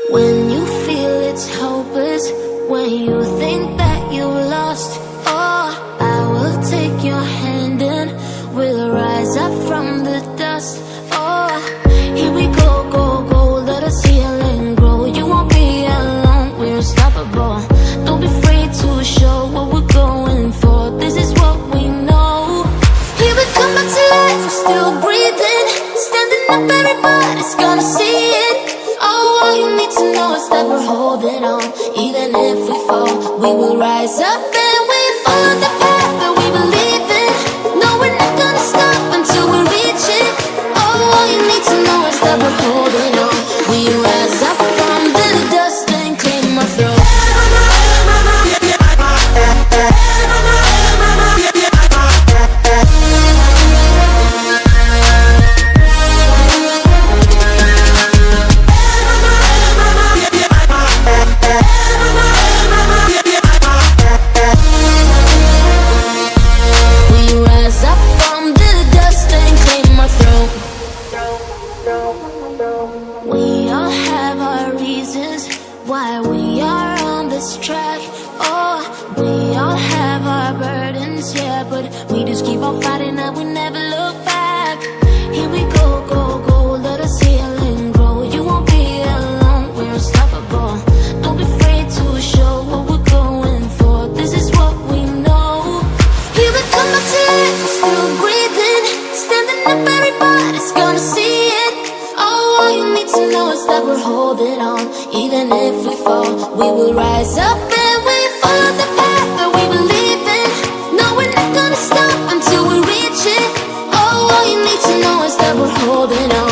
When you feel it's hopeless, when you think that you lost, oh, I will take your hand and we'll rise up from the dust. Oh, here we go, go, go, let us heal and grow. You won't be alone, we're unstoppable. Don't be afraid to show what we're going for. This is what we know. Here we come back to life, we're still breathing. Standing up, everybody's gonna see it. Oh, all you need to know is that we're holding on. Even if we fall, we will rise up and we follow the path that we believe in. No, we're not gonna stop until we reach it. Oh, all you need to know is that we're holding on. We rise up from the dust and claim our throne. We all have our reasons why we are on this track. Oh, we all have our burdens, yeah, but we just keep on fighting and we never look back. Here we go, go, go, let us heal and grow. You won't be alone, we're unstoppable. Don't be afraid to show what we're going for. This is what we know. Here we come back to life, we're still breathing. Standing up, everybody's gonna see it. Oh, all you need to know is that we're holding on. Even if we fall, we will rise up and we follow the path that we believe in. No, we're not gonna stop until we reach it. Oh, all you need to know is that we're holding on.